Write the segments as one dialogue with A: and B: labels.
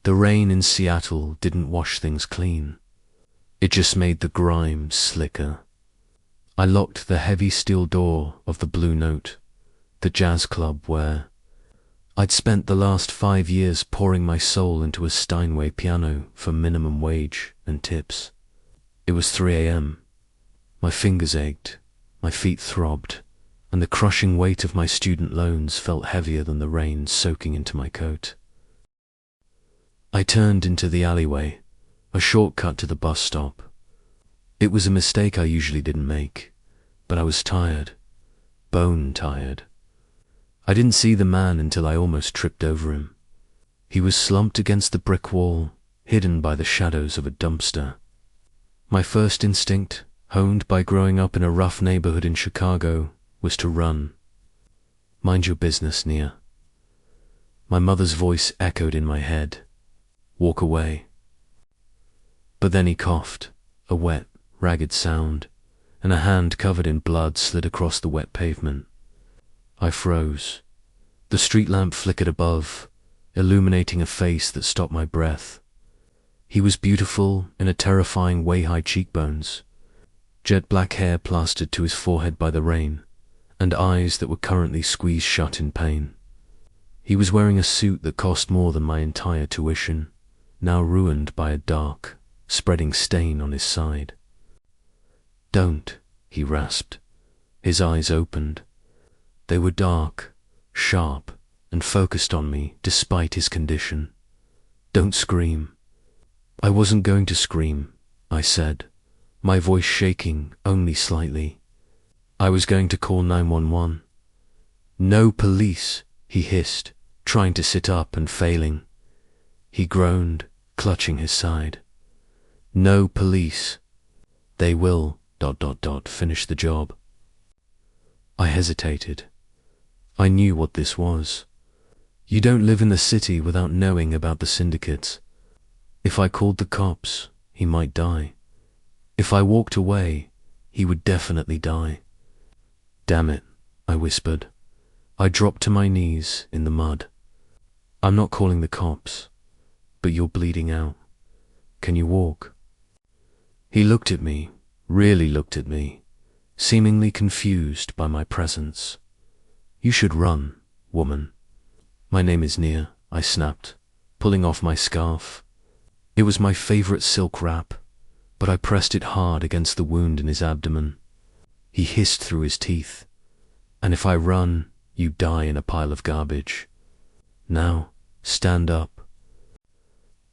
A: The rain in Seattle didn't wash things clean. It just made the grime slicker. I locked the heavy steel door of the Blue Note, the jazz club where I'd spent the last 5 years pouring my soul into a Steinway piano for minimum wage and tips. It was 3 a.m. My fingers ached, my feet throbbed, and the crushing weight of my student loans felt heavier than the rain soaking into my coat. I turned into the alleyway, a shortcut to the bus stop. It was a mistake I usually didn't make, but I was tired, bone tired. I didn't see the man until I almost tripped over him. He was slumped against the brick wall, hidden by the shadows of a dumpster. My first instinct, honed by growing up in a rough neighborhood in Chicago, was to run. Mind your business, Nia. My mother's voice echoed in my head. Walk away. But then he coughed, a wet, ragged sound, and a hand covered in blood slid across the wet pavement. I froze. The street lamp flickered above, illuminating a face that stopped my breath. He was beautiful in a terrifying way-high cheekbones, jet black hair plastered to his forehead by the rain, and eyes that were currently squeezed shut in pain. He was wearing a suit that cost more than my entire tuition, now ruined by a dark, spreading stain on his side. "Don't," he rasped. His eyes opened. They were dark, sharp, and focused on me despite his condition. "Don't scream." I wasn't going to scream, I said, my voice shaking only slightly. I was going to call 911. "No police," he hissed, trying to sit up and failing. He groaned, clutching his side. "No police. They will ... finish the job." I hesitated. I knew what this was. You don't live in the city without knowing about the syndicates. If I called the cops, he might die. If I walked away, he would definitely die. "Damn it," I whispered. I dropped to my knees in the mud. "I'm not calling the cops, but you're bleeding out. Can you walk?" He looked at me, really looked at me, seemingly confused by my presence. "You should run, woman." "My name is Nia," I snapped, pulling off my scarf. It was my favorite silk wrap, but I pressed it hard against the wound in his abdomen. He hissed through his teeth. "And if I run, you die in a pile of garbage. Now, stand up."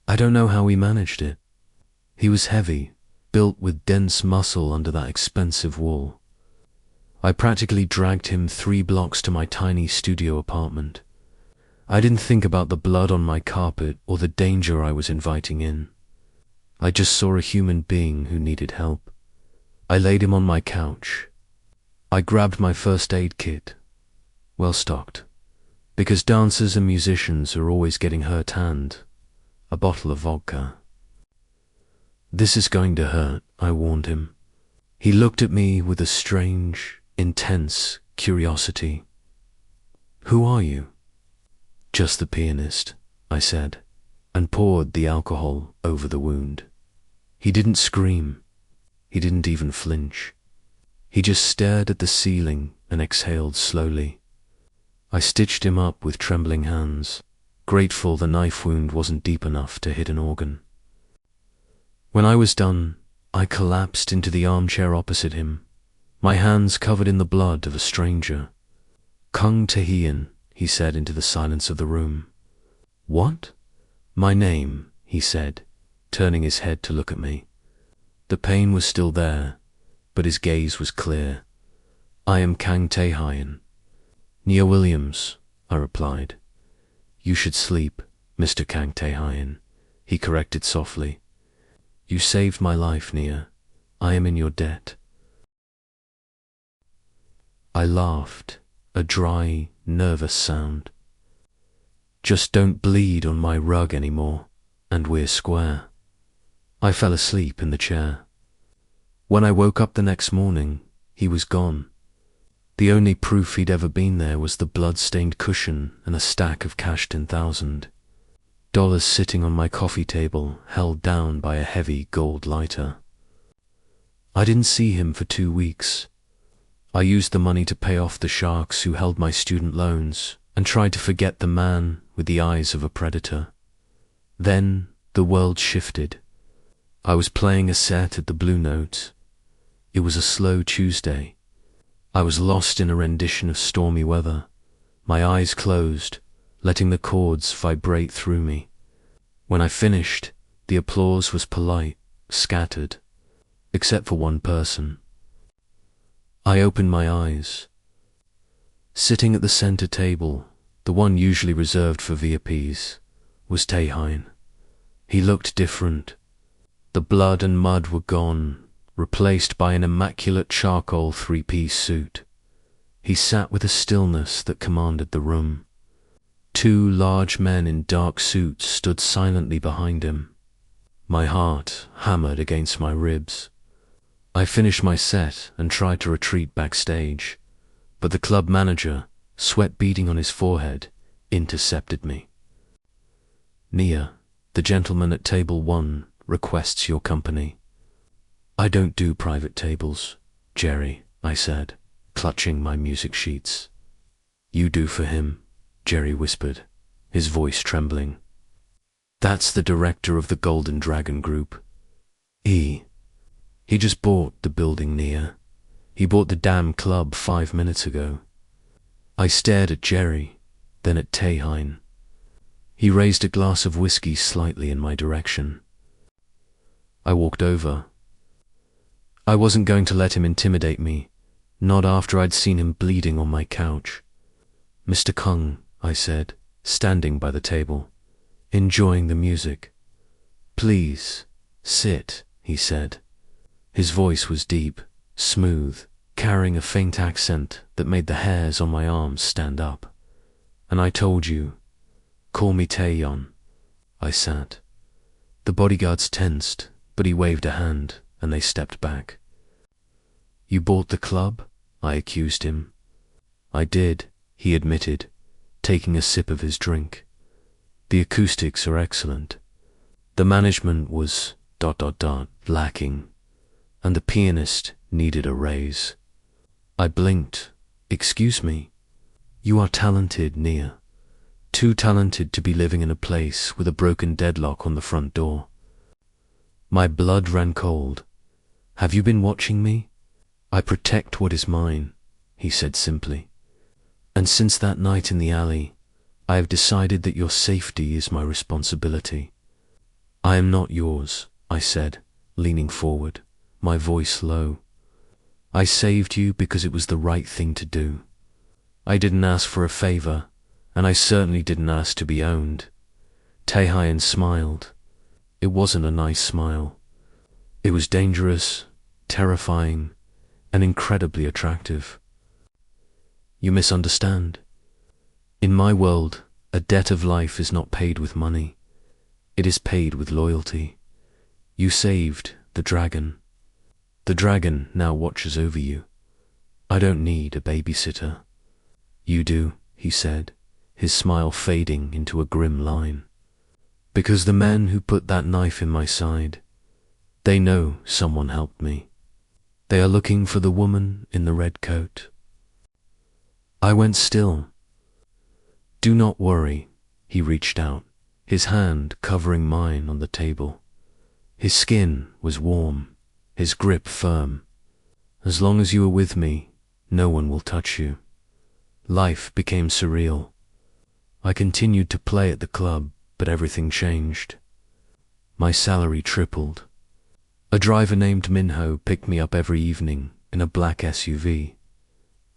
A: I don't know how he managed it. He was heavy, built with dense muscle under that expensive wool. I practically dragged him 3 blocks to my tiny studio apartment. I didn't think about the blood on my carpet or the danger I was inviting in. I just saw a human being who needed help. I laid him on my couch. I grabbed my first aid kit, well stocked, because dancers and musicians are always getting hurt, and a bottle of vodka. "This is going to hurt," I warned him. He looked at me with a strange, intense curiosity. "Who are you?" "Just the pianist," I said, and poured the alcohol over the wound. He didn't scream. He didn't even flinch. He just stared at the ceiling and exhaled slowly. I stitched him up with trembling hands, grateful the knife wound wasn't deep enough to hit an organ. When I was done, I collapsed into the armchair opposite him, my hands covered in the blood of a stranger. "Kang Tae-hyun," he said into the silence of the room. "What?" "My name," he said, turning his head to look at me. The pain was still there, but his gaze was clear. "I am Kang Tae-hyun." "Nia Williams," I replied. "You should sleep, Mr. Kang Tae-hyun," he corrected softly. "You saved my life, Nia. I am in your debt." I laughed, a dry, nervous sound. "Just don't bleed on my rug anymore, and we're square." I fell asleep in the chair. When I woke up the next morning, he was gone. The only proof he'd ever been there was the blood-stained cushion and a stack of cash 10,000. dollars sitting on my coffee table, held down by a heavy gold lighter. I didn't see him for 2 weeks. I used the money to pay off the sharks who held my student loans and tried to forget the man with the eyes of a predator. Then the world shifted. I was playing a set at the Blue Note. It was a slow Tuesday. I was lost in a rendition of Stormy Weather, my eyes closed, letting the chords vibrate through me. When I finished, the applause was polite, scattered, except for one person. I opened my eyes. Sitting at the center table, the one usually reserved for VIPs, was Tae-hyun. He looked different. The blood and mud were gone, replaced by an immaculate charcoal 3-piece suit. He sat with a stillness that commanded the room. 2 large men in dark suits stood silently behind him. My heart hammered against my ribs. I finished my set and tried to retreat backstage, but the club manager, sweat beading on his forehead, intercepted me. "Nia, the gentleman at table 1 requests your company." "I don't do private tables, Jerry," I said, clutching my music sheets. "You do for him," Jerry whispered, his voice trembling. "That's the director of the Golden Dragon Group. He just bought the building, Nia. He bought the damn club 5 minutes ago." I stared at Jerry, then at Tae-hyun. He raised a glass of whiskey slightly in my direction. I walked over. I wasn't going to let him intimidate me, not after I'd seen him bleeding on my couch. "Mr. Kang," I said, standing by the table, enjoying the music. "Please, sit," he said. His voice was deep, smooth, carrying a faint accent that made the hairs on my arms stand up. "And I told you, call me Tae-hyun." I sat. The bodyguards tensed, but he waved a hand, and they stepped back. "You bought the club?" I accused him. "I did," he admitted, taking a sip of his drink. "The acoustics are excellent. The management was ... lacking, and the pianist needed a raise." I blinked. "Excuse me? You are talented, Nia. Too talented to be living in a place with a broken deadlock on the front door." My blood ran cold. "Have you been watching me? I protect what is mine," he said simply. "And since that night in the alley, I have decided that your safety is my responsibility." "I am not yours," I said, leaning forward, my voice low. "I saved you because it was the right thing to do. I didn't ask for a favor, and I certainly didn't ask to be owned." Tae-hyun smiled. It wasn't a nice smile. It was dangerous, terrifying, and incredibly attractive. "You misunderstand. In my world, a debt of life is not paid with money. It is paid with loyalty. You saved the dragon. The dragon now watches over you. I don't need a babysitter." "You do," he said, his smile fading into a grim line. "Because the men who put that knife in my side, they know someone helped me. They are looking for the woman in the red coat." I went still. "Do not worry," he reached out, his hand covering mine on the table. His skin was warm, his grip firm. "As long as you are with me, no one will touch you." Life became surreal. I continued to play at the club, but everything changed. My salary tripled. A driver named Minho picked me up every evening in a black SUV.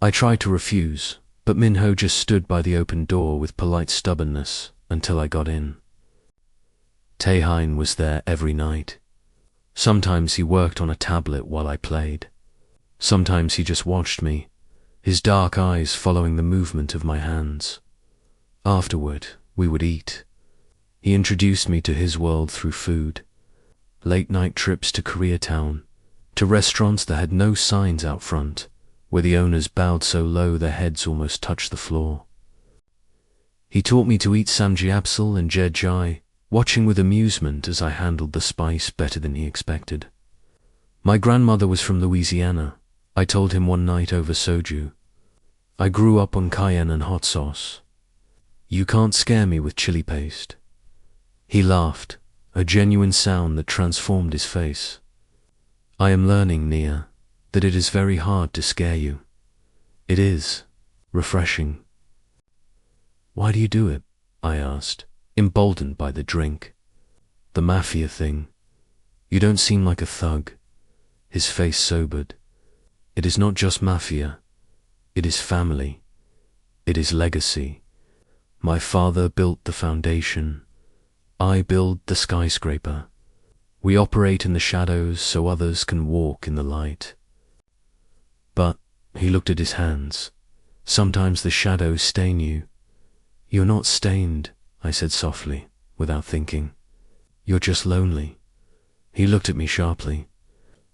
A: I tried to refuse, but Minho just stood by the open door with polite stubbornness until I got in. Tae-hyun was there every night. Sometimes he worked on a tablet while I played. Sometimes he just watched me, his dark eyes following the movement of my hands. Afterward, we would eat. He introduced me to his world through food. Late-night trips to Koreatown, to restaurants that had no signs out front, where the owners bowed so low their heads almost touched the floor. He taught me to eat samgyeopsal and jjajai watching with amusement as I handled the spice better than he expected. My grandmother was from Louisiana, I told him one night over soju. I grew up on cayenne and hot sauce. You can't scare me with chili paste. He laughed, a genuine sound that transformed his face. I am learning, Nia, that it is very hard to scare you. It is refreshing. Why do you do it? I asked, emboldened by the drink. The mafia thing. You don't seem like a thug. His face sobered. It is not just mafia. It is family. It is legacy. My father built the foundation. I build the skyscraper. We operate in the shadows so others can walk in the light. But, he looked at his hands. Sometimes the shadows stain you. You're not stained, I said softly, without thinking. You're just lonely. He looked at me sharply.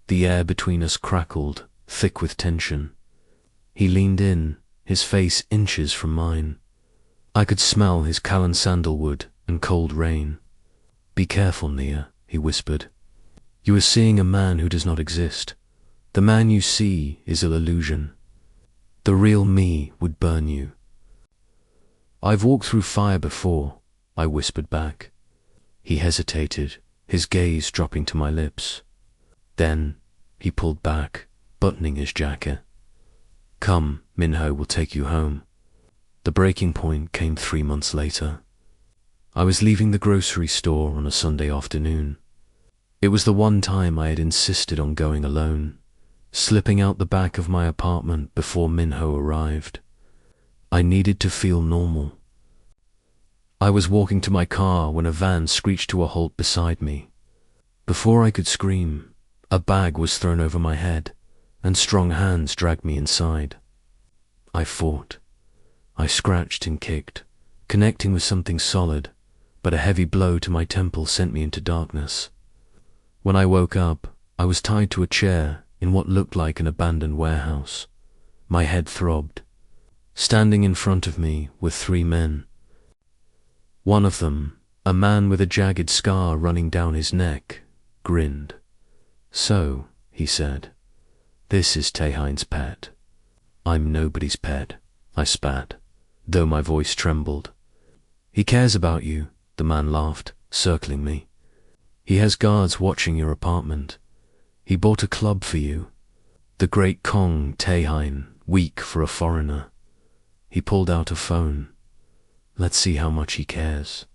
A: The air between us crackled, thick with tension. He leaned in, his face inches from mine. I could smell his Callan sandalwood and cold rain. Be careful, Nia, he whispered. You are seeing a man who does not exist. The man you see is an illusion. The real me would burn you. I've walked through fire before, I whispered back. He hesitated, his gaze dropping to my lips. Then he pulled back, buttoning his jacket. Come, Minho will take you home. The breaking point came 3 months later. I was leaving the grocery store on a Sunday afternoon. It was the one time I had insisted on going alone, slipping out the back of my apartment before Minho arrived. I needed to feel normal. I was walking to my car when a van screeched to a halt beside me. Before I could scream, a bag was thrown over my head, and strong hands dragged me inside. I fought. I scratched and kicked, connecting with something solid, but a heavy blow to my temple sent me into darkness. When I woke up, I was tied to a chair in what looked like an abandoned warehouse. My head throbbed. Standing in front of me were 3 men. One of them, a man with a jagged scar running down his neck, grinned. So, he said, this is Tae-hyun's pet. I'm nobody's pet, I spat, though my voice trembled. He cares about you, the man laughed, circling me. He has guards watching your apartment. He bought a club for you. The great Kang Tae-hyun, weak for a foreigner. He pulled out a phone. Let's see how much he cares.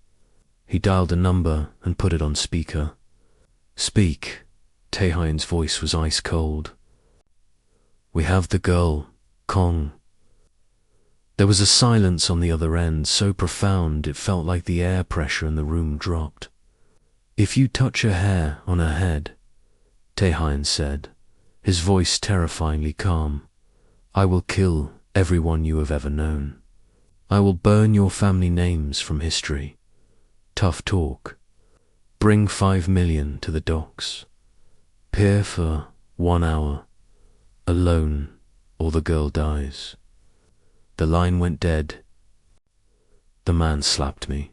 A: He dialed a number and put it on speaker. Speak. Tae-hyun's voice was ice cold. We have the girl, Kang. There was a silence on the other end so profound it felt like the air pressure in the room dropped. If you touch a hair on her head, Tae-hyun said, his voice terrifyingly calm, I will kill everyone you have ever known. I will burn your family names from history. Tough talk. Bring 5 million to the docks. Peer for 1 hour. Alone, or the girl dies. The line went dead. The man slapped me.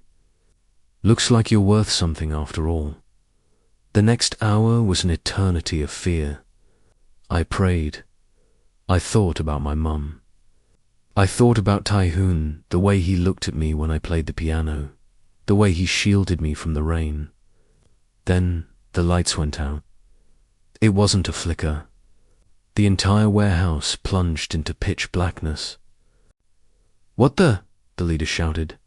A: Looks like you're worth something after all. The next hour was an eternity of fear. I prayed. I thought about my mum. I thought about Tae-hyun, the way he looked at me when I played the piano, the way he shielded me from the rain. Then the lights went out. It wasn't a flicker. The entire warehouse plunged into pitch blackness. What the? The leader shouted.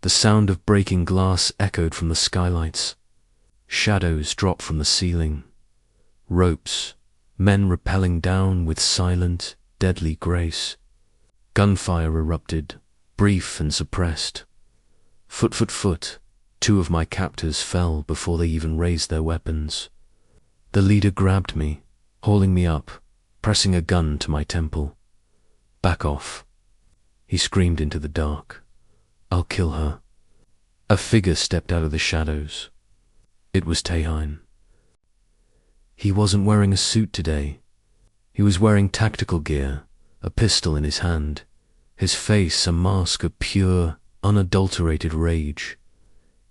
A: The sound of breaking glass echoed from the skylights. Shadows dropped from the ceiling. Ropes, men rappelling down with silent, deadly grace. Gunfire erupted, brief and suppressed. Foot. 2 of my captors fell before they even raised their weapons. The leader grabbed me, hauling me up, pressing a gun to my temple. Back off. He screamed into the dark. I'll kill her. A figure stepped out of the shadows. It was Tae-hyun. He wasn't wearing a suit today. He was wearing tactical gear, a pistol in his hand, his face a mask of pure, unadulterated rage.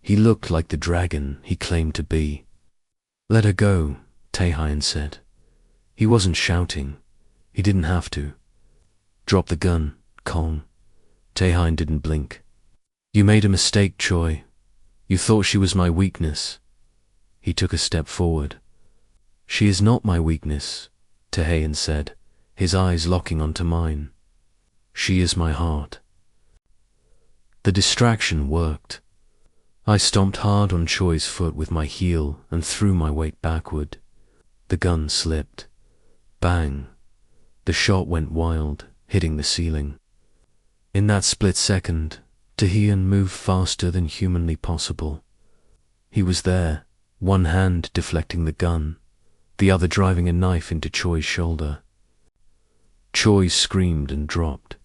A: He looked like the dragon he claimed to be. "Let her go," Tae-hyun said. He wasn't shouting. He didn't have to. "Drop the gun, Kang." Tae-hyun didn't blink. "You made a mistake, Choi. You thought she was my weakness." He took a step forward. "She is not my weakness," Tae-hyun said, his eyes locking onto mine. "She is my heart." The distraction worked. I stomped hard on Choi's foot with my heel and threw my weight backward. The gun slipped. Bang! The shot went wild, hitting the ceiling. In that split second, Tae-hyun moved faster than humanly possible. He was there, one hand deflecting the gun, the other driving a knife into Choi's shoulder. Choi screamed and dropped.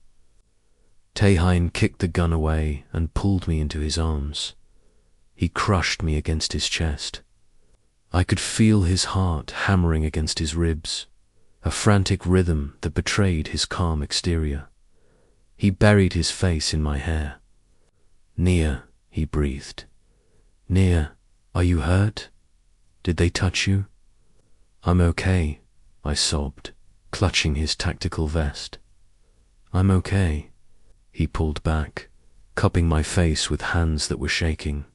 A: Tae-hyun kicked the gun away and pulled me into his arms. He crushed me against his chest. I could feel his heart hammering against his ribs, a frantic rhythm that betrayed his calm exterior. He buried his face in my hair. "Nia," he breathed. "Nia, are you hurt? Did they touch you?" "I'm okay," I sobbed, clutching his tactical vest. "I'm okay." He pulled back, cupping my face with hands that were shaking.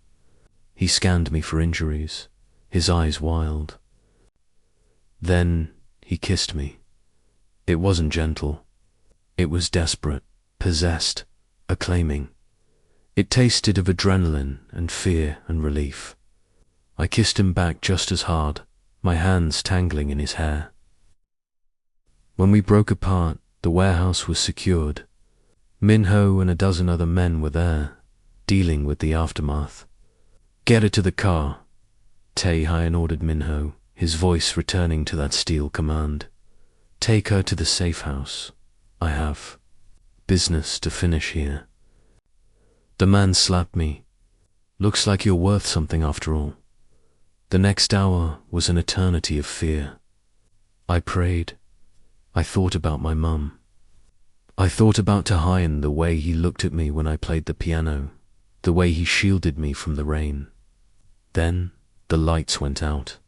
A: He scanned me for injuries, his eyes wild. Then he kissed me. It wasn't gentle. It was desperate, possessed, acclaiming. It tasted of adrenaline and fear and relief. I kissed him back just as hard, my hands tangling in his hair. When we broke apart, the warehouse was secured. Minho and a dozen other men were there, dealing with the aftermath. "Get her to the car," Tae-hyun ordered Minho, his voice returning to that steel command. "Take her to the safe house. I have business to finish here." The man slapped me. "Looks like you're worth something after all." The next hour was an eternity of fear. I prayed. I thought about my mum. I thought about Tae-hyun, the way he looked at me when I played the piano, the way he shielded me from the rain. Then the lights went out.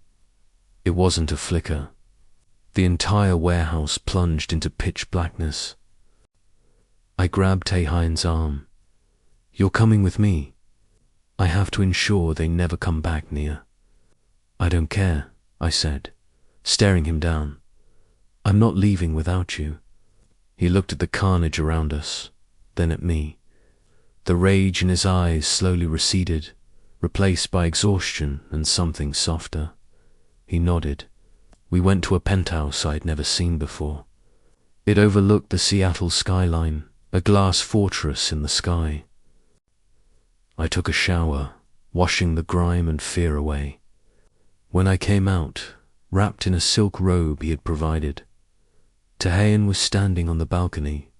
A: It wasn't a flicker. The entire warehouse plunged into pitch blackness. I grabbed Tae-hyun's arm. "You're coming with me. I have to ensure they never come back, Nia." "I don't care," I said, staring him down. "I'm not leaving without you." He looked at the carnage around us, then at me. The rage in his eyes slowly receded, replaced by exhaustion and something softer. He nodded. We went to a penthouse I'd never seen before. It overlooked the Seattle skyline, a glass fortress in the sky. I took a shower, washing the grime and fear away. When I came out, wrapped in a silk robe he had provided, Tae-hyun was standing on the balcony,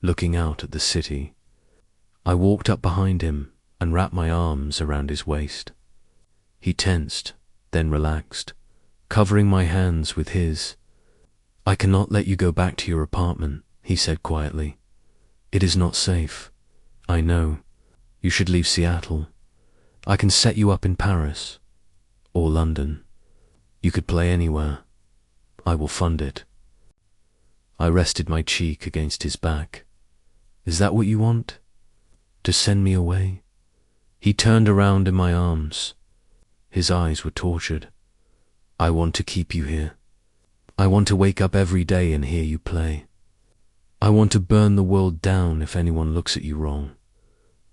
A: looking out at the city. I walked up behind him and wrapped my arms around his waist. He tensed, then relaxed, covering my hands with his. "I cannot let you go back to your apartment," he said quietly. "It is not safe. I know. You should leave Seattle. I can set you up in Paris or London. You could play anywhere. I will fund it." I rested my cheek against his back. "Is that what you want? To send me away?" He turned around in my arms. His eyes were tortured. "I want to keep you here. I want to wake up every day and hear you play. I want to burn the world down if anyone looks at you wrong.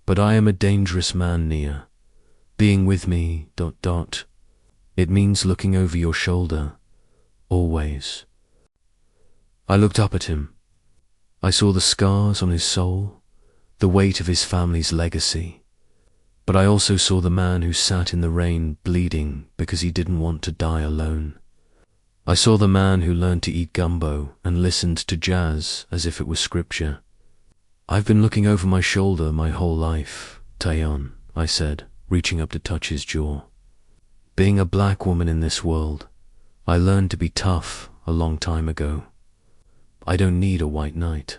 A: But I am a dangerous man, Nia. Being with me, ... It means looking over your shoulder, always." I looked up at him. I saw the scars on his soul, the weight of his family's legacy. But I also saw the man who sat in the rain bleeding because he didn't want to die alone. I saw the man who learned to eat gumbo and listened to jazz as if it was scripture. "I've been looking over my shoulder my whole life, Tae-hyun," I said, reaching up to touch his jaw. "Being a black woman in this world, I learned to be tough a long time ago. I don't need a white knight.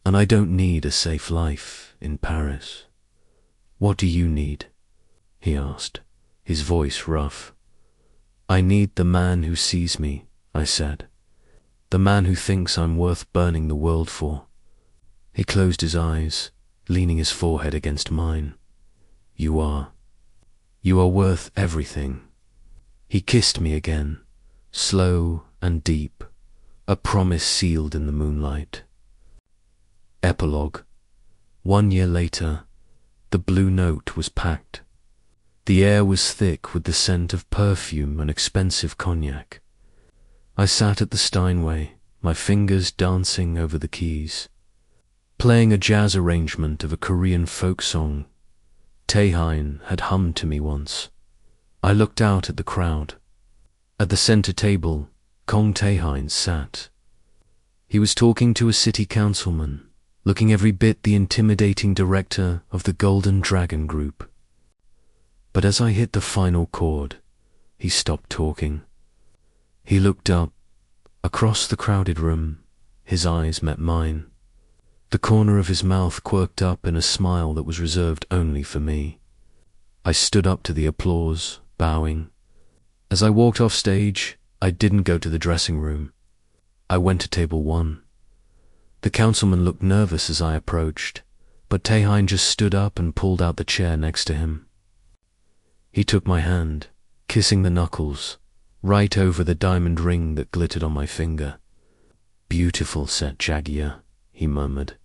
A: And I don't need a safe life in Paris. "What do you need?" he asked, his voice rough. "I need the man who sees me," I said. "The man who thinks I'm worth burning the world for." He closed his eyes, leaning his forehead against mine. You are worth everything." He kissed me again, slow and deep, a promise sealed in the moonlight. Epilogue. 1 year later, the Blue Note was packed. The air was thick with the scent of perfume and expensive cognac. I sat at the Steinway, my fingers dancing over the keys, playing a jazz arrangement of a Korean folk song Tae-hyun had hummed to me once. I looked out at the crowd. At the center table, Kang Tae-hyun sat. He was talking to a city councilman, looking every bit the intimidating director of the Golden Dragon Group. But as I hit the final chord, he stopped talking. He looked up. Across the crowded room, his eyes met mine. The corner of his mouth quirked up in a smile that was reserved only for me. I stood up to the applause, bowing. As I walked off stage, I didn't go to the dressing room. I went to table 1. The councilman looked nervous as I approached, but Tae-hyun just stood up and pulled out the chair next to him. He took my hand, kissing the knuckles, right over the diamond ring that glittered on my finger. "Beautiful set, Jagier," he murmured.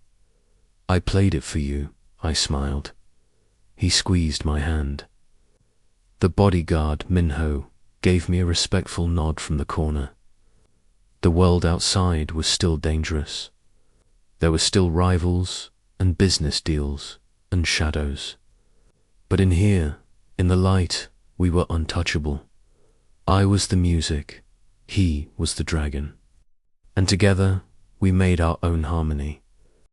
A: "I played it for you," I smiled. He squeezed my hand. The bodyguard, Minho, gave me a respectful nod from the corner. The world outside was still dangerous. There were still rivals and business deals and shadows. But in here, in the light, we were untouchable. I was the music, he was the dragon. And together, we made our own harmony.